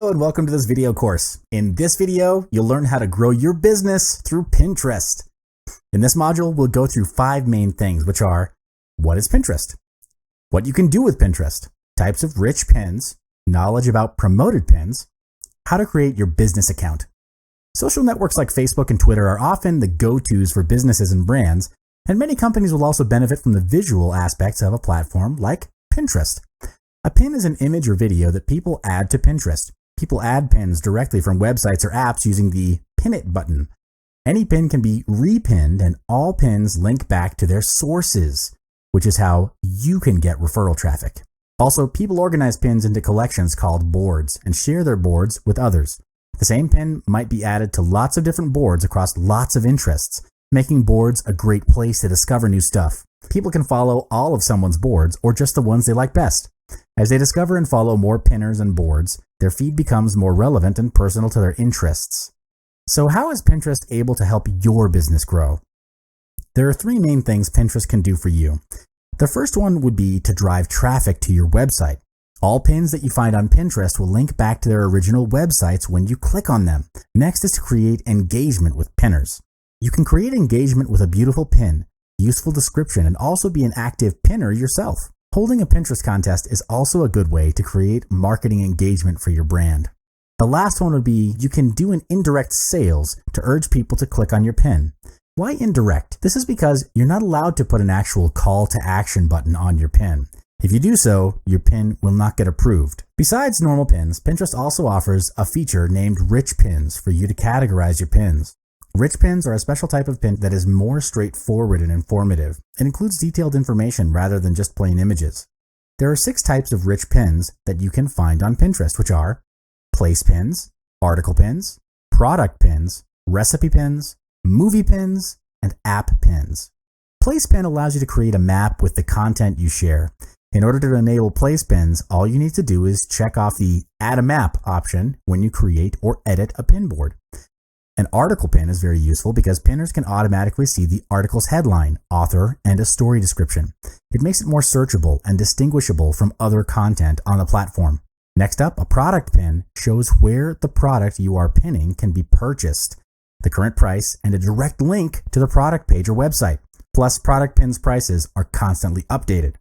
And welcome to this video course. In this video, you'll learn how to grow your business through Pinterest. In this module, we'll go through 5 main things, which are: what is Pinterest? What you can do with Pinterest, types of rich pins, knowledge about promoted pins, how to create your business account. Social networks like Facebook and Twitter are often the go-tos for businesses and brands, and many companies will also benefit from the visual aspects of a platform like Pinterest. A pin is an image or video that people add to Pinterest. People add pins directly from websites or apps using the Pin It button. Any pin can be repinned, and all pins link back to their sources, which is how you can get referral traffic. Also, people organize pins into collections called boards and share their boards with others. The same pin might be added to lots of different boards across lots of interests, making boards a great place to discover new stuff. People can follow all of someone's boards or just the ones they like best. As they discover and follow more pinners and boards, their feed becomes more relevant and personal to their interests. So how is Pinterest able to help your business grow? There are 3 main things Pinterest can do for you. The first one would be to drive traffic to your website. All pins that you find on Pinterest will link back to their original websites when you click on them. Next is to create engagement with pinners. You can create engagement with a beautiful pin, useful description, and also be an active pinner yourself. Holding a Pinterest contest is also a good way to create marketing engagement for your brand. The last one would be you can do an indirect sales to urge people to click on your pin. Why indirect? This is because you're not allowed to put an actual call to action button on your pin. If you do so, your pin will not get approved. Besides normal pins, Pinterest also offers a feature named Rich Pins for you to categorize your pins. Rich pins are a special type of pin that is more straightforward and informative. It includes detailed information rather than just plain images. There are 6 types of rich pins that you can find on Pinterest, which are place pins, article pins, product pins, recipe pins, movie pins, and app pins. Place pin allows you to create a map with the content you share. In order to enable place pins, all you need to do is check off the Add a Map option when you create or edit a pin board. An article pin is very useful because pinners can automatically see the article's headline, author, and a story description. It makes it more searchable and distinguishable from other content on the platform. Next up, a product pin shows where the product you are pinning can be purchased, the current price, and a direct link to the product page or website. Plus, product pins' prices are constantly updated.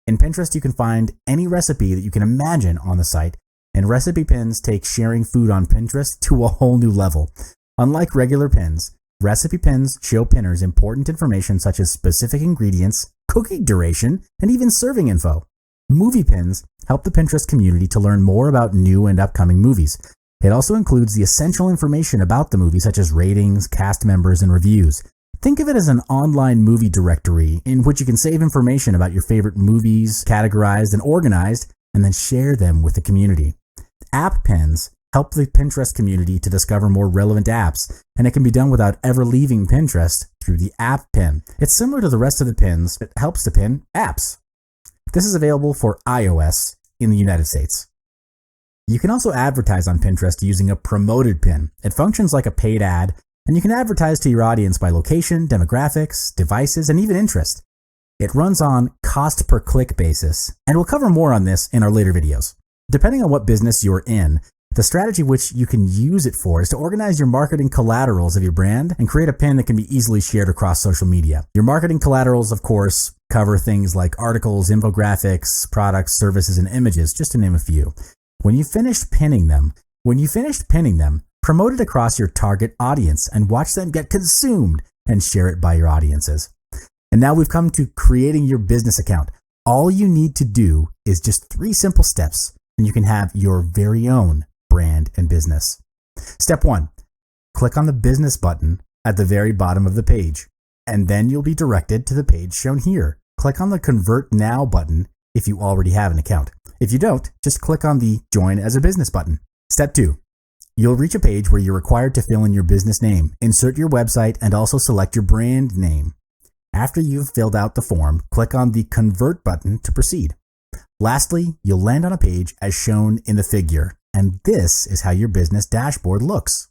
In Pinterest, you can find any recipe that you can imagine on the site, and recipe pins take sharing food on Pinterest to a whole new level. Unlike regular pins, recipe pins show pinners important information such as specific ingredients, cooking duration, and even serving info. Movie pins help the Pinterest community to learn more about new and upcoming movies. It also includes the essential information about the movie such as ratings, cast members, and reviews. Think of it as an online movie directory in which you can save information about your favorite movies, categorized and organized, and then share them with the community. App pins help the Pinterest community to discover more relevant apps, and it can be done without ever leaving Pinterest through the app pin. It's similar to the rest of the pins, but helps to pin apps. This is available for iOS in the United States. You can also advertise on Pinterest using a promoted pin. It functions like a paid ad, and you can advertise to your audience by location, demographics, devices, and even interest. It runs on cost per click basis, and we'll cover more on this in our later videos. Depending on what business you're in, the strategy which you can use it for is to organize your marketing collaterals of your brand and create a pin that can be easily shared across social media. Your marketing collaterals, of course, cover things like articles, infographics, products, services, and images, just to name a few. When you finish pinning them, promote it across your target audience and watch them get consumed and share it by your audiences. And now we've come to creating your business account. All you need to do is just 3 simple steps, and you can have your very own brand and business. Step 1, click on the business button at the very bottom of the page, and then you'll be directed to the page shown here. Click on the Convert Now button if you already have an account. If you don't, just click on the Join as a Business button. Step 2, you'll reach a page where you're required to fill in your business name, insert your website, and also select your brand name. After you've filled out the form, click on the Convert button to proceed. Lastly, you'll land on a page as shown in the figure, and this is how your business dashboard looks.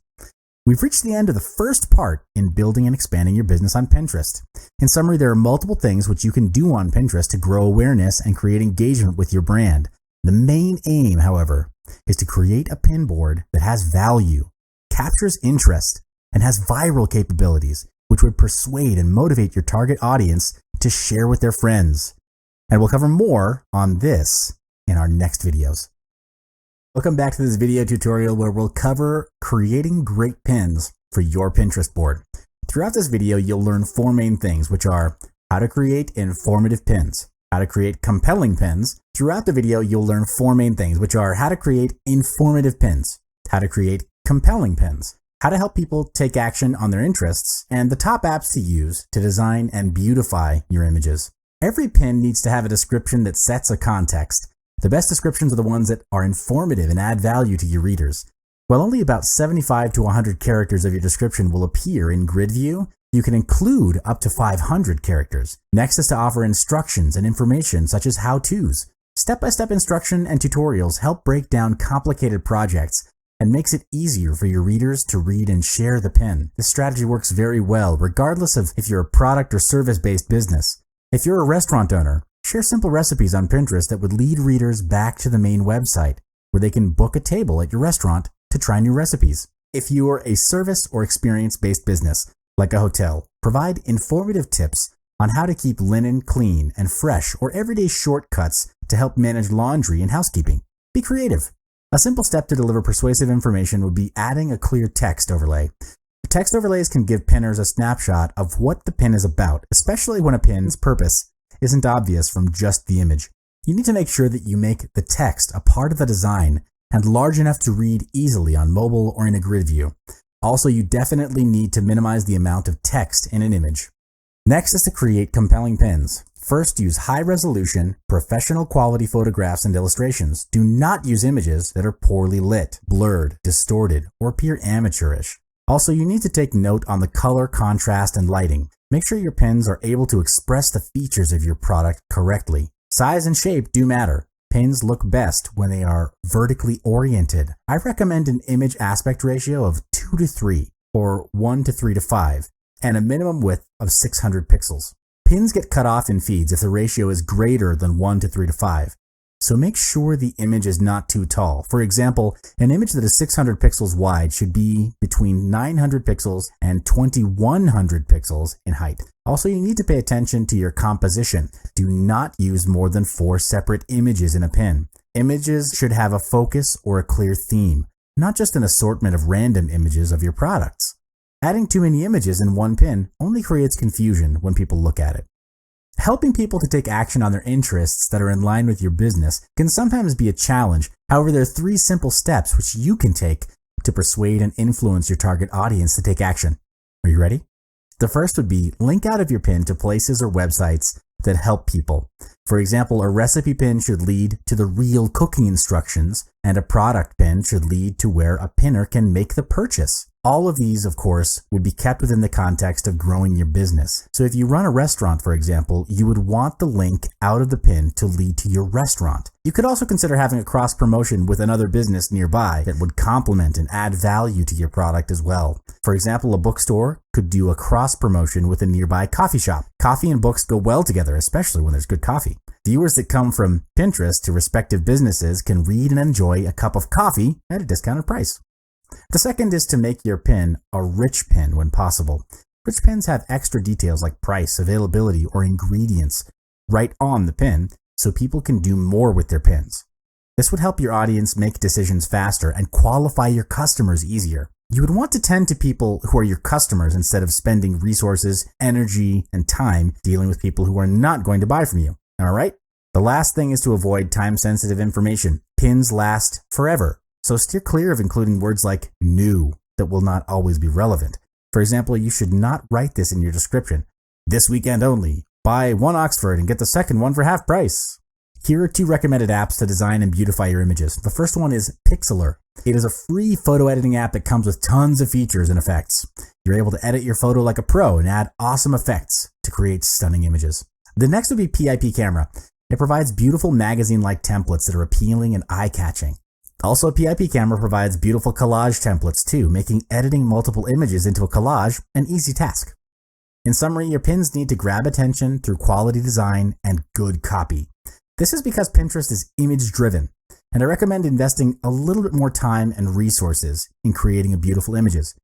We've reached the end of the first part in building and expanding your business on Pinterest. In summary, there are multiple things which you can do on Pinterest to grow awareness and create engagement with your brand. The main aim, however, is to create a pin board that has value, captures interest, and has viral capabilities, which would persuade and motivate your target audience to share with their friends. And we'll cover more on this in our next videos. Welcome back to this video tutorial where we'll cover creating great pins for your Pinterest board. Throughout this video, you'll learn four main things, which are how to create informative pins, how to create compelling pins. Throughout the video, you'll learn four main things, which are how to create informative pins, how to create compelling pins, how to help people take action on their interests, and the top apps to use to design and beautify your images. Every pin needs to have a description that sets a context. The best descriptions are the ones that are informative and add value to your readers. While only about 75 to 100 characters of your description will appear in grid view, you can include up to 500 characters. Next is to offer instructions and information such as how-tos. Step-by-step instruction and tutorials help break down complicated projects and makes it easier for your readers to read and share the pin. This strategy works very well regardless of if you're a product or service-based business. If you're a restaurant owner, share simple recipes on Pinterest that would lead readers back to the main website where they can book a table at your restaurant to try new recipes. If you are a service or experience-based business, like a hotel, provide informative tips on how to keep linen clean and fresh or everyday shortcuts to help manage laundry and housekeeping. Be creative. A simple step to deliver persuasive information would be adding a clear text overlay. Text overlays can give pinners a snapshot of what the pin is about, especially when a pin's purpose isn't obvious from just the image. You need to make sure that you make the text a part of the design and large enough to read easily on mobile or in a grid view. Also, you definitely need to minimize the amount of text in an image. Next is to create compelling pins. First, use high-resolution, professional quality photographs and illustrations. Do not use images that are poorly lit, blurred, distorted, or appear amateurish. Also, you need to take note on the color, contrast, and lighting. Make sure your pins are able to express the features of your product correctly. Size and shape do matter. Pins look best when they are vertically oriented. I recommend an image aspect ratio of 2 to 3 or 1 to 3 to 5 and a minimum width of 600 pixels. Pins get cut off in feeds if the ratio is greater than 1 to 3 to 5. So make sure the image is not too tall. For example, an image that is 600 pixels wide should be between 900 pixels and 2100 pixels in height. Also, you need to pay attention to your composition. Do not use more than 4 separate images in a pin. Images should have a focus or a clear theme, not just an assortment of random images of your products. Adding too many images in one pin only creates confusion when people look at it. Helping people to take action on their interests that are in line with your business can sometimes be a challenge. However, there are 3 simple steps which you can take to persuade and influence your target audience to take action. Are you ready? The first would be link out of your pin to places or websites that help people. For example, a recipe pin should lead to the real cooking instructions, and a product pin should lead to where a pinner can make the purchase. All of these, of course, would be kept within the context of growing your business. So if you run a restaurant, for example, you would want the link out of the pin to lead to your restaurant. You could also consider having a cross promotion with another business nearby that would complement and add value to your product as well. For example, a bookstore could do a cross promotion with a nearby coffee shop. Coffee and books go well together, especially when there's good coffee. Viewers that come from Pinterest to respective businesses can read and enjoy a cup of coffee at a discounted price. The second is to make your pin a rich pin when possible. Rich pins have extra details like price, availability, or ingredients right on the pin so people can do more with their pins. This would help your audience make decisions faster and qualify your customers easier. You would want to tend to people who are your customers instead of spending resources, energy, and time dealing with people who are not going to buy from you. All right? The last thing is to avoid time-sensitive information. Pins last forever. So steer clear of including words like new that will not always be relevant. For example, you should not write this in your description. This weekend only. Buy 1 Oxford and get the second one for half price. Here are 2 recommended apps to design and beautify your images. The first one is Pixlr. It is a free photo editing app that comes with tons of features and effects. You're able to edit your photo like a pro and add awesome effects to create stunning images. The next would be PIP Camera. It provides beautiful magazine-like templates that are appealing and eye-catching. Also, PIP Camera provides beautiful collage templates too, making editing multiple images into a collage an easy task. In summary, your pins need to grab attention through quality design and good copy. This is because Pinterest is image-driven. and I recommend investing a little bit more time and resources in creating beautiful images.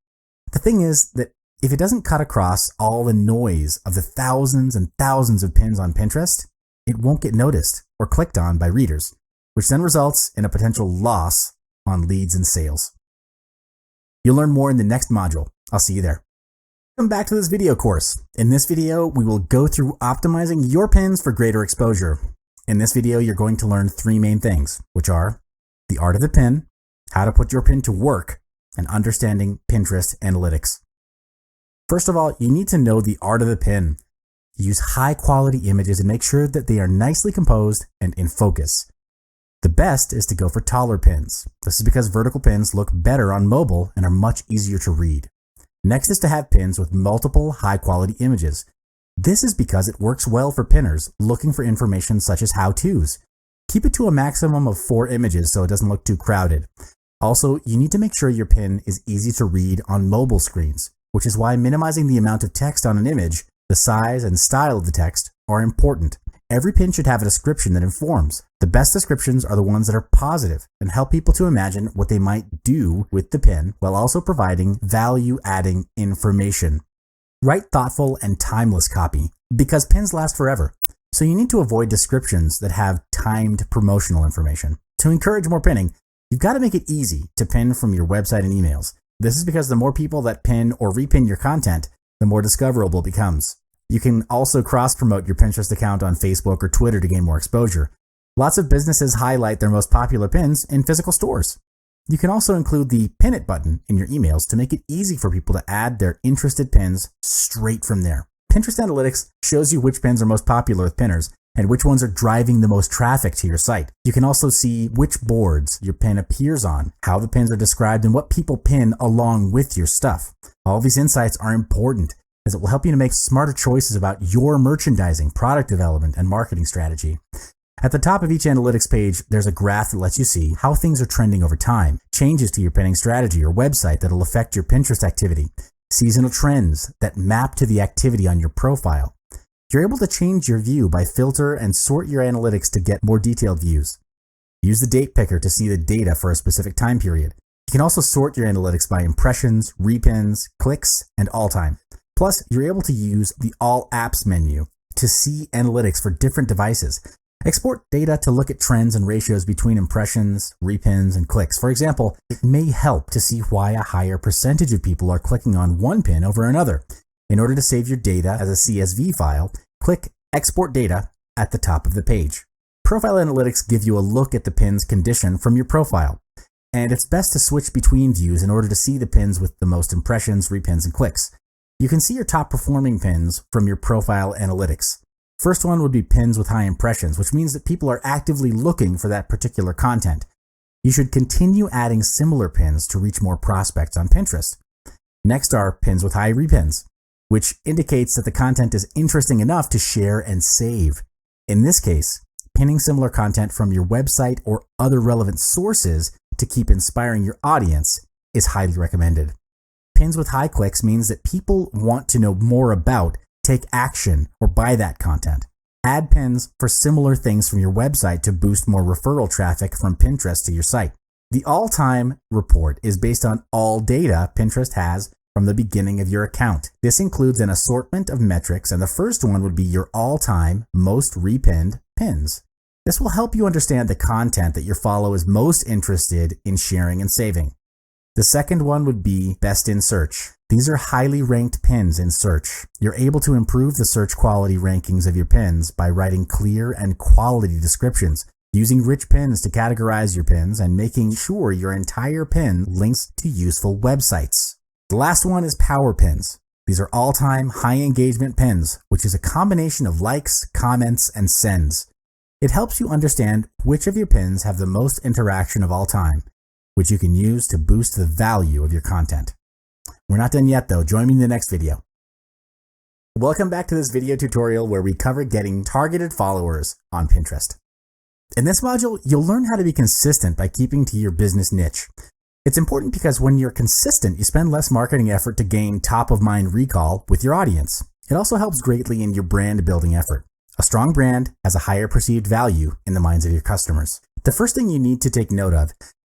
The thing is that if it doesn't cut across all the noise of the thousands and thousands of pins on Pinterest, it won't get noticed or clicked on by readers, which then results in a potential loss on leads and sales. You'll learn more in the next module. I'll see you there. Welcome back to this video course. In this video, we will go through optimizing your pins for greater exposure. In this video, you're going to learn three main things, which are the art of the pin, how to put your pin to work, and understanding Pinterest analytics. First of all, you need to know the art of the pin. Use high quality images and make sure that they are nicely composed and in focus. The best is to go for taller pins. This is because vertical pins look better on mobile and are much easier to read. Next is to have pins with multiple high quality images. This is because it works well for pinners looking for information such as how-tos. Keep it to a maximum of 4 images so it doesn't look too crowded. Also, you need to make sure your pin is easy to read on mobile screens, which is why minimizing the amount of text on an image, the size and style of the text are important. Every pin should have a description that informs. The best descriptions are the ones that are positive and help people to imagine what they might do with the pin while also providing value-adding information. Write thoughtful and timeless copy because pins last forever. So you need to avoid descriptions that have timed promotional information. To encourage more pinning, you've got to make it easy to pin from your website and emails. This is because the more people that pin or repin your content, the more discoverable it becomes. You can also cross-promote your Pinterest account on Facebook or Twitter to gain more exposure. Lots of businesses highlight their most popular pins in physical stores. You can also include the Pin It button in your emails to make it easy for people to add their interested pins straight from there. Pinterest Analytics shows you which pins are most popular with pinners and which ones are driving the most traffic to your site. You can also see which boards your pin appears on, how the pins are described, and what people pin along with your stuff. All these insights are important as it will help you to make smarter choices about your merchandising, product development, and marketing strategy. At the top of each analytics page, there's a graph that lets you see how things are trending over time, changes to your pinning strategy or website that will affect your Pinterest activity, seasonal trends that map to the activity on your profile. You're able to change your view by filter and sort your analytics to get more detailed views. Use the date picker to see the data for a specific time period. You can also sort your analytics by impressions, repins, clicks, and all time. Plus, you're able to use the All Apps menu to see analytics for different devices. Export data to look at trends and ratios between impressions, repins, and clicks. For example, it may help to see why a higher percentage of people are clicking on one pin over another. In order to save your data as a CSV file, click Export Data at the top of the page. Profile Analytics give you a look at the pin's condition from your profile, and it's best to switch between views in order to see the pins with the most impressions, repins, and clicks. You can see your top performing pins from your Profile Analytics. First one would be pins with high impressions, which means that people are actively looking for that particular content. You should continue adding similar pins to reach more prospects on Pinterest. Next are pins with high repins, which indicates that the content is interesting enough to share and save. In this case, pinning similar content from your website or other relevant sources to keep inspiring your audience is highly recommended. Pins with high clicks means that people want to know more about, take action, or buy that content. Add pins for similar things from your website to boost more referral traffic from Pinterest to your site. The all-time report is based on all data Pinterest has from the beginning of your account. This includes an assortment of metrics, and the first one would be your all-time most repinned pins. This will help you understand the content that your follower is most interested in sharing and saving. The second one would be best in search. These are highly ranked pins in search. You're able to improve the search quality rankings of your pins by writing clear and quality descriptions, using rich pins to categorize your pins, and making sure your entire pin links to useful websites. The last one is power pins. These are all-time high engagement pins, which is a combination of likes, comments, and sends. It helps you understand which of your pins have the most interaction of all time, which you can use to boost the value of your content. We're not done yet though. Join me in the next video. Welcome back to this video tutorial where we cover getting targeted followers on Pinterest. In this module, you'll learn how to be consistent by keeping to your business niche. It's important because when you're consistent, you spend less marketing effort to gain top-of-mind recall with your audience. It also helps greatly in your brand building effort. A strong brand has a higher perceived value in the minds of your customers. The first thing you need to take note of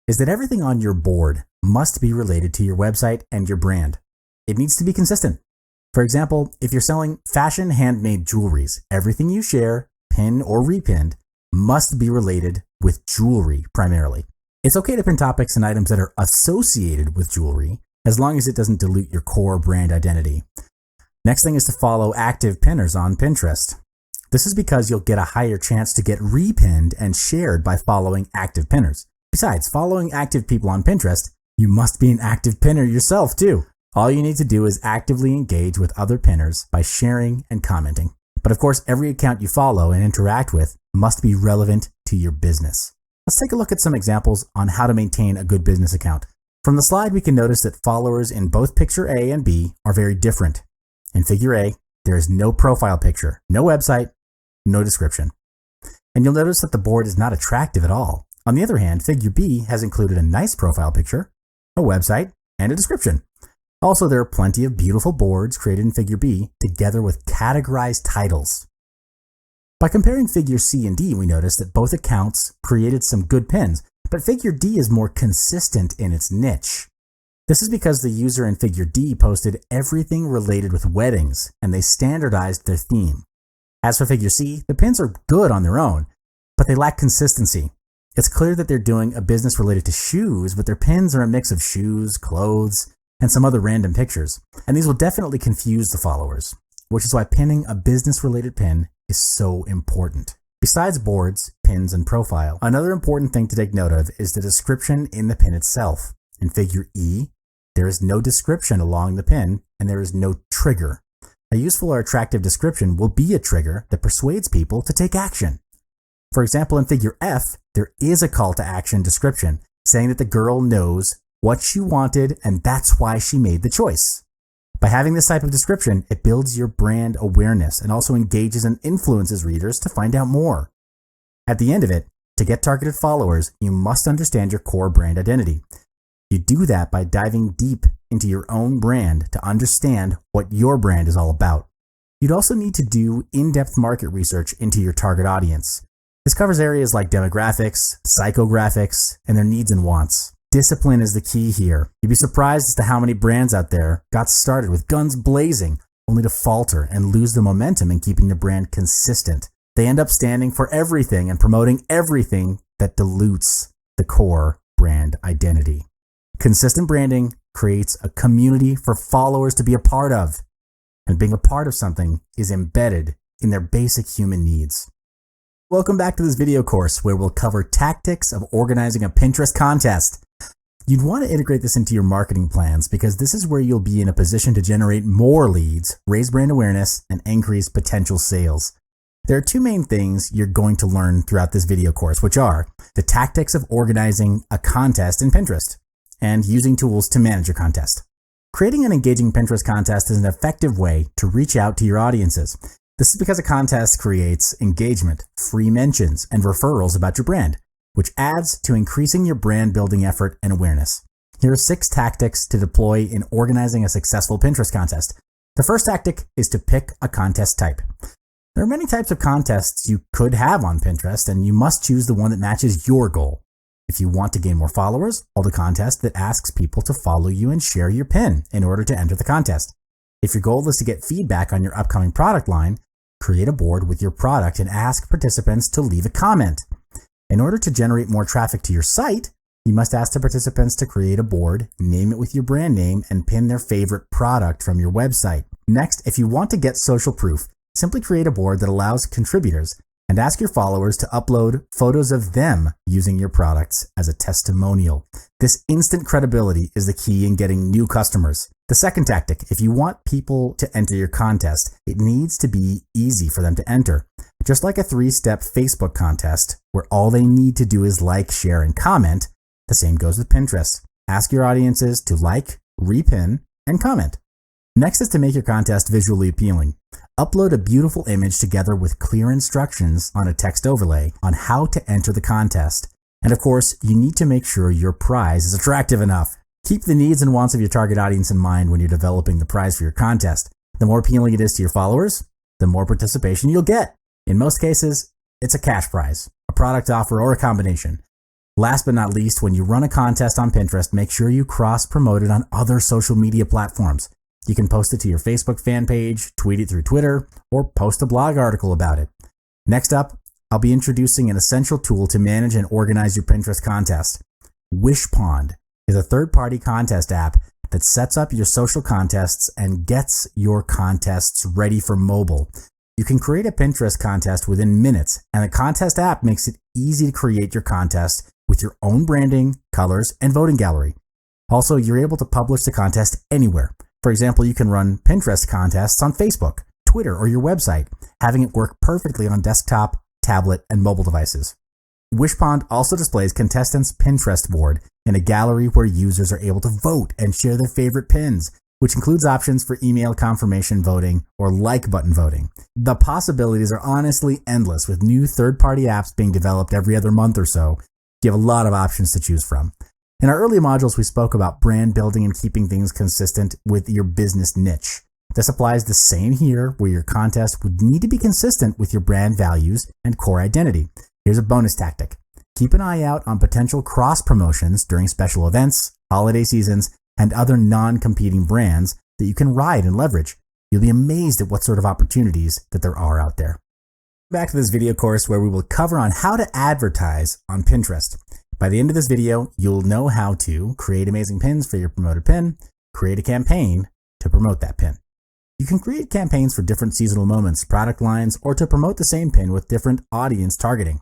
is that everything on your board must be related to your website and your brand. It needs to be consistent. For example, if you're selling fashion handmade jewelries, everything you share, pin or repinned, must be related with jewelry primarily. It's okay to pin topics and items that are associated with jewelry, as long as it doesn't dilute your core brand identity. Next thing is to follow active pinners on Pinterest. This is because you'll get a higher chance to get repinned and shared by following active pinners. Besides, following active people on Pinterest, you must be an active pinner yourself too. All you need to do is actively engage with other pinners by sharing and commenting. But of course, every account you follow and interact with must be relevant to your business. Let's take a look at some examples on how to maintain a good business account. From the slide, we can notice that followers in both picture A and B are very different. In figure A, there is no profile picture, no website, no description. And you'll notice that the board is not attractive at all. On the other hand, figure B has included a nice profile picture, a website, and a description. Also, there are plenty of beautiful boards created in figure B together with categorized titles. By comparing figure C and D, we notice that both accounts created some good pins, but figure D is more consistent in its niche. This is because the user in figure D posted everything related with weddings, and they standardized their theme. As for figure C, the pins are good on their own, but they lack consistency. It's clear that they're doing a business related to shoes, but their pins are a mix of shoes, clothes, and some other random pictures. And these will definitely confuse the followers, which is why pinning a business-related pin is so important. Besides boards, pins, and profile, another important thing to take note of is the description in the pin itself. In figure E, there is no description along the pin, and there is no trigger. A useful or attractive description will be a trigger that persuades people to take action. For example, in figure F, there is a call to action description saying that the girl knows what she wanted and that's why she made the choice. By having this type of description, it builds your brand awareness and also engages and influences readers to find out more. At the end of it, to get targeted followers, you must understand your core brand identity. You do that by diving deep into your own brand to understand what your brand is all about. You'd also need to do in-depth market research into your target audience. This covers areas like demographics, psychographics, and their needs and wants. Discipline is the key here. You'd be surprised as to how many brands out there got started with guns blazing, only to falter and lose the momentum in keeping the brand consistent. They end up standing for everything and promoting everything that dilutes the core brand identity. Consistent branding creates a community for followers to be a part of, and being a part of something is embedded in their basic human needs. Welcome back to this video course where we'll cover tactics of organizing a Pinterest contest. You'd want to integrate this into your marketing plans because this is where you'll be in a position to generate more leads, raise brand awareness, and increase potential sales. There are two main things you're going to learn throughout this video course, which are the tactics of organizing a contest in Pinterest and using tools to manage your contest. Creating an engaging Pinterest contest is an effective way to reach out to your audiences. This is because a contest creates engagement, free mentions, and referrals about your brand, which adds to increasing your brand building effort and awareness. Here are 6 tactics to deploy in organizing a successful Pinterest contest. The first tactic is to pick a contest type. There are many types of contests you could have on Pinterest, and you must choose the one that matches your goal. If you want to gain more followers, hold a contest that asks people to follow you and share your pin in order to enter the contest. If your goal is to get feedback on your upcoming product line, create a board with your product and ask participants to leave a comment. In order to generate more traffic to your site, you must ask the participants to create a board, name it with your brand name, and pin their favorite product from your website. Next, if you want to get social proof, simply create a board that allows contributors and ask your followers to upload photos of them using your products as a testimonial. This instant credibility is the key in getting new customers. The second tactic, if you want people to enter your contest, it needs to be easy for them to enter. Just like a 3-step Facebook contest, where all they need to do is like, share, and comment, the same goes with Pinterest. Ask your audiences to like, repin, and comment. Next is to make your contest visually appealing. Upload a beautiful image together with clear instructions on a text overlay on how to enter the contest. And of course, you need to make sure your prize is attractive enough. Keep the needs and wants of your target audience in mind when you're developing the prize for your contest. The more appealing it is to your followers, the more participation you'll get. In most cases, it's a cash prize, a product offer, or a combination. Last but not least, when you run a contest on Pinterest, make sure you cross-promote it on other social media platforms. You can post it to your Facebook fan page, tweet it through Twitter, or post a blog article about it. Next up, I'll be introducing an essential tool to manage and organize your Pinterest contest. Wishpond is a third-party contest app that sets up your social contests and gets your contests ready for mobile. You can create a Pinterest contest within minutes, and the contest app makes it easy to create your contest with your own branding, colors, and voting gallery. Also, you're able to publish the contest anywhere. For example, you can run Pinterest contests on Facebook, Twitter, or your website, having it work perfectly on desktop, tablet, and mobile devices. Wishpond also displays contestants' Pinterest board in a gallery where users are able to vote and share their favorite pins, which includes options for email confirmation voting or like button voting. The possibilities are honestly endless, with new third-party apps being developed every other month or so. You have a lot of options to choose from. In our earlier modules, we spoke about brand building and keeping things consistent with your business niche. This applies the same here, where your contest would need to be consistent with your brand values and core identity. Here's a bonus tactic. Keep an eye out on potential cross-promotions during special events, holiday seasons, and other non-competing brands that you can ride and leverage. You'll be amazed at what sort of opportunities that there are out there. Back to this video course where we will cover on how to advertise on Pinterest. By the end of this video, you'll know how to create amazing pins for your promoted pin, create a campaign to promote that pin. You can create campaigns for different seasonal moments, product lines, or to promote the same pin with different audience targeting.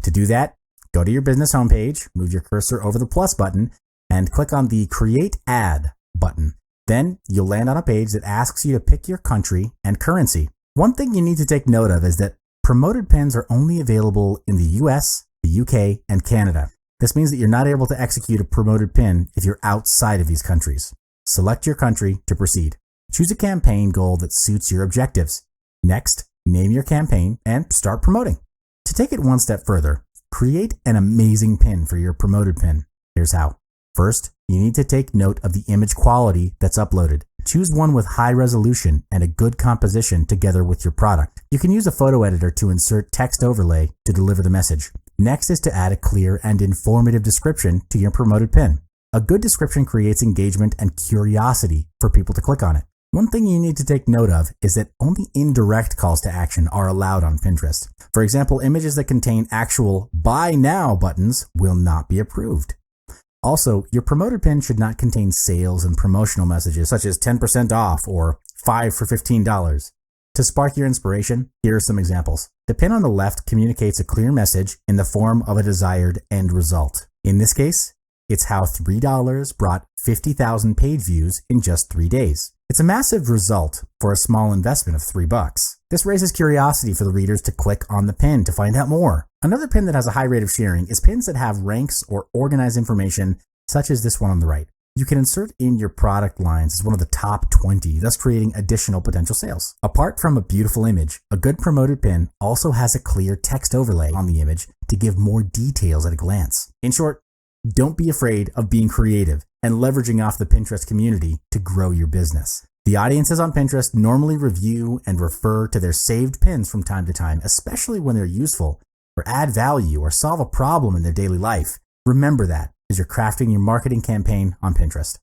To do that, go to your business homepage, move your cursor over the plus button, and click on the Create Ad button. Then you'll land on a page that asks you to pick your country and currency. One thing you need to take note of is that promoted pins are only available in the US, the UK, and Canada. This means that you're not able to execute a promoted pin if you're outside of these countries. Select your country to proceed. Choose a campaign goal that suits your objectives. Next, name your campaign and start promoting. To take it one step further, create an amazing pin for your promoted pin. Here's how. First, you need to take note of the image quality that's uploaded. Choose one with high resolution and a good composition together with your product. You can use a photo editor to insert text overlay to deliver the message. Next is to add a clear and informative description to your promoted pin. A good description creates engagement and curiosity for people to click on it. One thing you need to take note of is that only indirect calls to action are allowed on Pinterest. For example, images that contain actual buy now buttons will not be approved. Also, your promoted pin should not contain sales and promotional messages such as 10% off or 5 for $15. To spark your inspiration, here are some examples. The pin on the left communicates a clear message in the form of a desired end result. In this case, it's how $3 brought 50,000 page views in just 3 days. It's a massive result for a small investment of $3. This raises curiosity for the readers to click on the pin to find out more. Another pin that has a high rate of sharing is pins that have ranks or organized information, such as this one on the right. You can insert in your product lines as one of the top 20, thus creating additional potential sales. Apart from a beautiful image, a good promoted pin also has a clear text overlay on the image to give more details at a glance. In short, don't be afraid of being creative and leveraging off the Pinterest community to grow your business. The audiences on Pinterest normally review and refer to their saved pins from time to time, especially when they're useful or add value or solve a problem in their daily life. Remember that as you're crafting your marketing campaign on Pinterest.